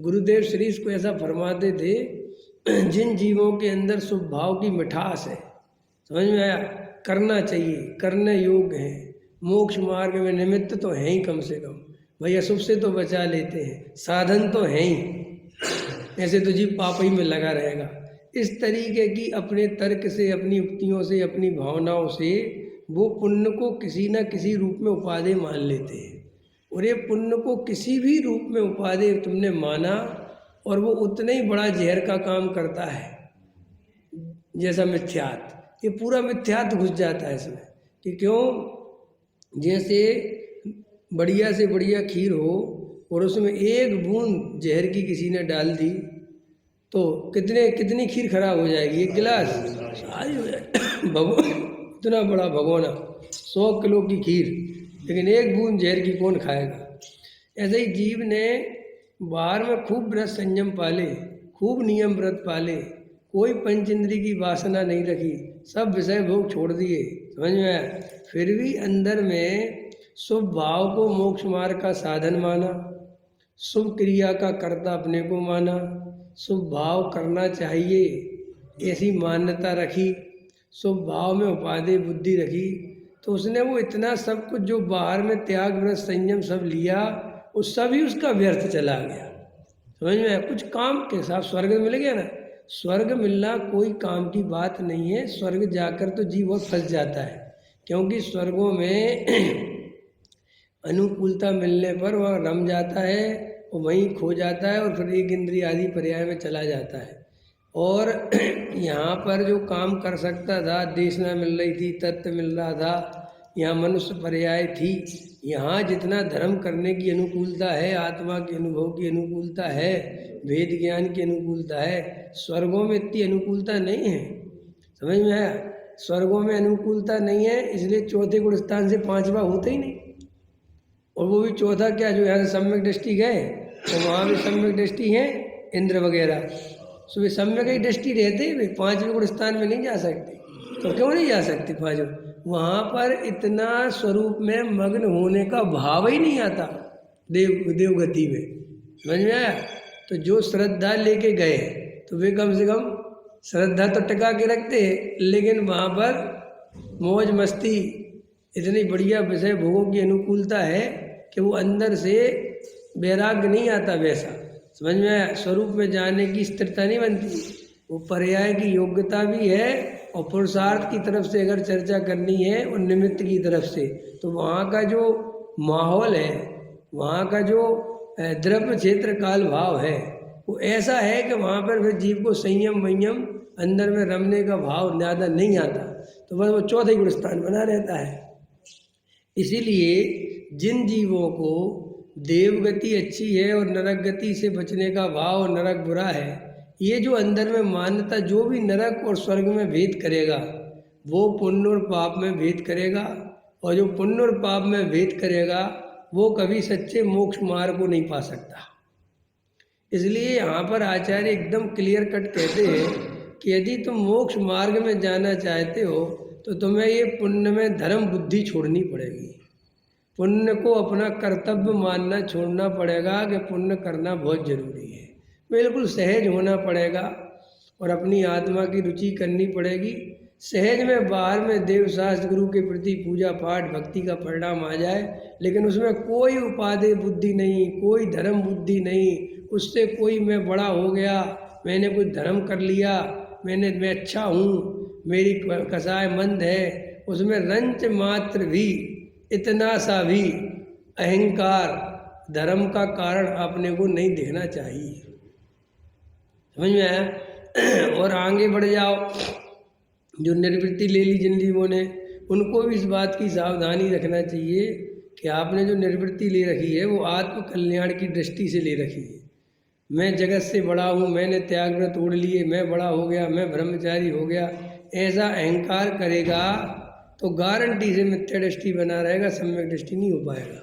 गुरुदेव श्री इसको ऐसा फरमाते थे, जिन जीवों के अंदर शुभ भाव की मिठास है, समझ में आया, करना चाहिए, करने योग्य है, मोक्ष मार्ग में निमित्त तो हैं ही, कम से कम भाई अशुभ से तो बचा लेते हैं, साधन तो हैं ही, ऐसे तो जीव पाप ही में लगा रहेगा। इस तरीके की अपने तर्क से, अपनी युक्तियों से, अपनी भावनाओं से वो पुण्य को किसी न किसी रूप में उपादेय मान लेते हैं। और ये पुण्य को किसी भी रूप में उपादेय तुमने माना और वो उतना ही बड़ा जहर का काम करता है जैसा मिथ्यात्व। ये पूरा मिथ्यात्व घुस जाता है इसमें कि क्यों, जैसे बढ़िया से बढ़िया खीर हो और उसमें एक बूंद जहर की किसी ने डाल दी तो कितनी खीर खराब हो जाएगी, एक गिलास सारी हो जाएगी। इतना बड़ा भगोना, 100 किलो की खीर, लेकिन एक बूंद जहर की कौन खाएगा। ऐसे ही जीव ने बाहर में खूब व्रत संयम पाले, खूब नियम व्रत पाले, कोई पंच इंद्री की वासना नहीं रखी, सब विषय भोग छोड़ दिए, समझ में आया, फिर भी अंदर में शुभ भाव को मोक्ष मार्ग का साधन माना, शुभ क्रिया का कर्ता अपने को माना, शुभ भाव करना चाहिए ऐसी मान्यता रखी, शुभ भाव में उपादेय बुद्धि रखी, तो उसने वो इतना सब कुछ जो बाहर में त्याग व्रत संयम सब लिया, वो सभी उसका व्यर्थ चला गया। समझ में आया, कुछ काम के साथ स्वर्ग मिल गया ना। स्वर्ग मिलना कोई काम की बात नहीं है, स्वर्ग जाकर तो जीव और फंस जाता है, क्योंकि स्वर्गों में अनुकूलता मिलने पर वह रम जाता है और वहीं खो जाता है और फिर एक इंद्रिय आदि पर्याय में चला जाता है। और यहाँ पर जो काम कर सकता था, देशना मिल रही थी, तत्व मिल रहा था, यहाँ मनुष्य पर्याय थी, यहाँ जितना धर्म करने की अनुकूलता है, आत्मा के अनुभव की अनुकूलता है, वेद ज्ञान की अनुकूलता है, स्वर्गों में इतनी अनुकूलता नहीं है। समझ में आया, स्वर्गों में अनुकूलता नहीं है, इसलिए चौथे गुण स्थान से 5वां होता ही नहीं। और वो भी चौथा क्या, जो यहाँ से सम्यक दृष्टि गए तो वहाँ भी सम्यक दृष्टि है, इंद्र वगैरह, सो वे सम्यक ही दृष्टि रहते हैं, 5वें गुण स्थान में नहीं जा सकते। तो क्यों नहीं जा सकते 5वें? वहाँ पर इतना स्वरूप में मग्न होने का भाव ही नहीं आता देवगति में। समझ में आया? तो जो श्रद्धा लेके गए तो वे कम से कम श्रद्धा तो टिका के रखते हैं, लेकिन वहाँ पर मौज मस्ती, इतनी बढ़िया विषय भोगों की अनुकूलता है कि वो अंदर से वैराग्य नहीं आता वैसा। समझ में आया? स्वरूप में जाने की स्थिरता नहीं बनती। वो पर्याय की योग्यता भी है और पुरुषार्थ की तरफ से अगर चर्चा करनी है और निमित्त की तरफ से, तो वहाँ का जो माहौल है, वहाँ का जो द्रव्य क्षेत्र काल भाव है, वो ऐसा है कि वहाँ पर फिर जीव को संयम वयम अंदर में रमने का भाव ज़्यादा नहीं आता, तो बस वो चौथे गुण स्थान बना रहता है। इसीलिए जिन जीवों को देवगति अच्छी है और नरक गति से बचने का भाव, और नरक बुरा है, ये जो अंदर में मान्यता, जो भी नरक और स्वर्ग में भेद करेगा वो पुण्य और पाप में भेद करेगा, और जो पुण्य और पाप में भेद करेगा वो कभी सच्चे मोक्ष मार्ग को नहीं पा सकता। इसलिए यहाँ पर आचार्य एकदम क्लियर कट कहते हैं कि यदि तुम मोक्ष मार्ग में जाना चाहते हो तो तुम्हें ये पुण्य में धर्म बुद्धि छोड़नी पड़ेगी। पुण्य को अपना कर्तव्य मानना छोड़ना पड़ेगा कि पुण्य करना बहुत जरूरी है। बिल्कुल सहज होना पड़ेगा और अपनी आत्मा की रुचि करनी पड़ेगी। सहज में बाहर में देव शास्त्र गुरु के प्रति पूजा पाठ भक्ति का परिणाम आ जाए, लेकिन उसमें कोई उपादेय बुद्धि नहीं, कोई धर्म बुद्धि नहीं, उससे कोई मैं बड़ा हो गया, मैंने कुछ धर्म कर लिया, मैं अच्छा हूँ, मेरी कसाय मंद है, उसमें रंच मात्र भी, इतना सा भी अहंकार धर्म का कारण अपने को नहीं देखना चाहिए। समझ में आया? और आगे बढ़ जाओ, जो निर्वृत्ति ले ली जिन जीवों ने, उनको भी इस बात की सावधानी रखना चाहिए कि आपने जो निर्वृत्ति ले रखी है वो आत्म कल्याण की दृष्टि से ले रखी है। मैं जगत से बड़ा हूँ, मैंने त्याग व्रत तोड़ लिए, मैं बड़ा हो गया, मैं ब्रह्मचारी हो गया, ऐसा अहंकार करेगा तो गारंटी से मिथ्या दृष्टि बना रहेगा, सम्यक दृष्टि नहीं हो पाएगा।